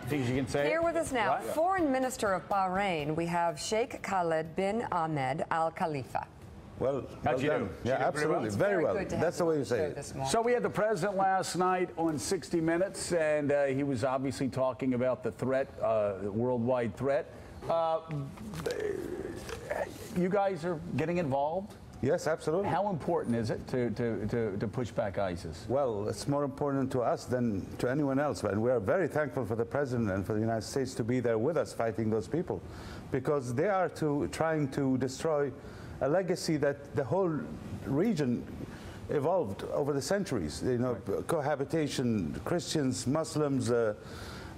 Things you can say. Here with us now, Right. Foreign Minister of Bahrain, we have Sheikh Khaled bin Ahmed Al Khalifa. Well, How'd you do? Yeah, absolutely. Very well. Good to That's the way you say it. So we had the president last night on 60 Minutes, and he was obviously talking about the threat, worldwide threat. You guys are getting involved? Yes, absolutely. How important is it to push back ISIS? Well, it's more important to us than to anyone else. And we are very thankful for the president and for the United States to be there with us fighting those people, because they are trying to destroy a legacy that the whole region evolved over the centuries. You know, cohabitation, Christians, Muslims,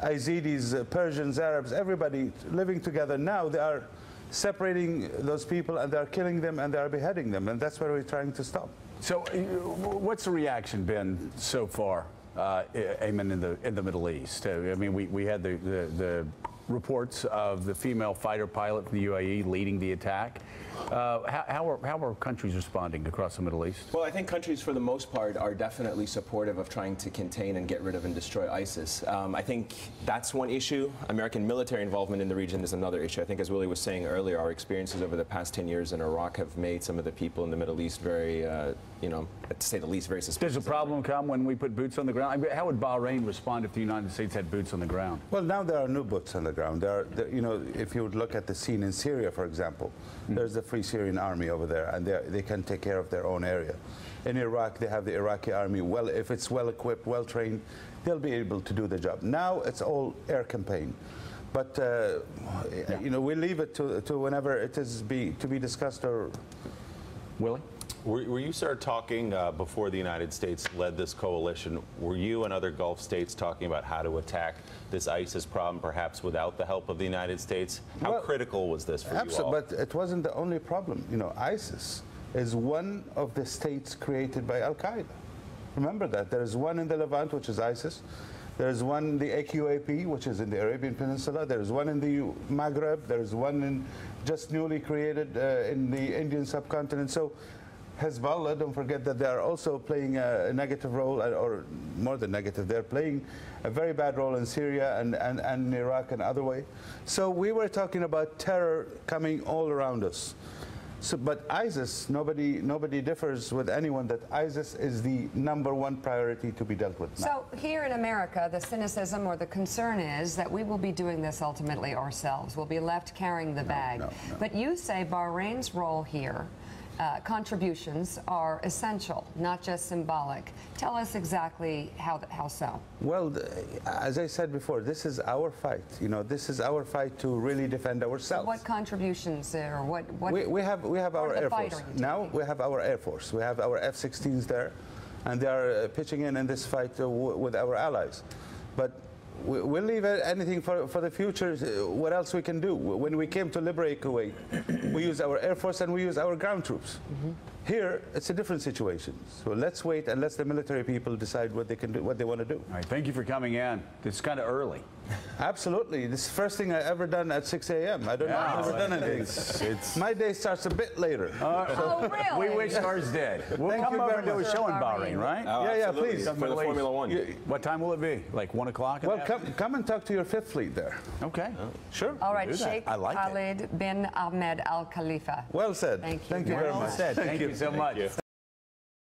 Yazidis, Persians, Arabs, everybody living together. Now they are separating those people, and they are killing them, and they are beheading them, and that's what we're trying to stop. So, what's the reaction been so far, Ayman, in the Middle East? I mean, we had the reports of the female fighter pilot from the UAE leading the attack. How are countries responding across the Middle East? Well, I think countries, for the most part, are definitely supportive of trying to contain and get rid of and destroy ISIS. I think that's one issue. American military involvement in the region is another issue. I think, as Willie was saying earlier, our experiences over the past 10 years in Iraq have made some of the people in the Middle East very, you know, to say the least, very suspicious. Does a problem come when we put boots on the ground? I mean, how would Bahrain respond if the United States had boots on the ground? Well, now there are new boots on the ground. You know, if you would look at the scene in Syria, for example, there's the Free Syrian Army over there, and they can take care of their own area. In Iraq, they have the Iraqi army. Well, if it's well equipped, well trained, they'll be able to do the job. Now it's all air campaign, but you know, we leave it to whenever it is to be discussed. Or Willie? Were you, sir, talking before the United States led this coalition? Were you and other Gulf states talking about how to attack this ISIS problem, perhaps without the help of the United States? How critical was this for you all? But it wasn't the only problem. You know, ISIS is one of the states created by Al Qaeda. Remember that. There is one in the Levant, which is ISIS. There is one, the AQAP, which is in the Arabian Peninsula. There is one in the Maghreb. There is one in just newly created in the Indian subcontinent. So Hezbollah, don't forget that they are also playing a negative role, or more than negative. They're playing a very bad role in Syria and in Iraq and other way. So we were talking about terror coming all around us. So, but ISIS, nobody differs with anyone that ISIS is the #1 priority to be dealt with now. So here in America, the cynicism or the concern is that we will be doing this ultimately ourselves. We'll be left carrying the bag. No. But you say Bahrain's role here, contributions are essential, not just symbolic. Tell us exactly how so. Well, as I said before, this is our fight. You know, this is our fight to really defend ourselves. So what contributions or what? We have our Air Force. Now we have our Air Force. We have our F-16s there, and they are pitching in this fight with our allies. But we'll leave anything for the future. What else we can do? When we came to liberate Kuwait, we used our Air Force and we used our ground troops. Here, it's a different situation. So let's wait and let the military people decide what they can do, what they want to do. All right, thank you for coming in. It's kind of early. Absolutely. This is the first thing I ever done at 6 a.m. I don't know if I've ever done anything. My day starts a bit later. Oh, really? We wish ours did. We'll come over and do a show in Bahrain, right? Oh, yeah, please. For the Formula One. What time will it be? Like 1 o'clock? Well, come and talk to your Fifth Fleet there. Okay. Sure. All right, Sheikh like Khaled bin Ahmed Al Khalifa. Well said. Thank you. Thank you very Well much. said. Thank you so much.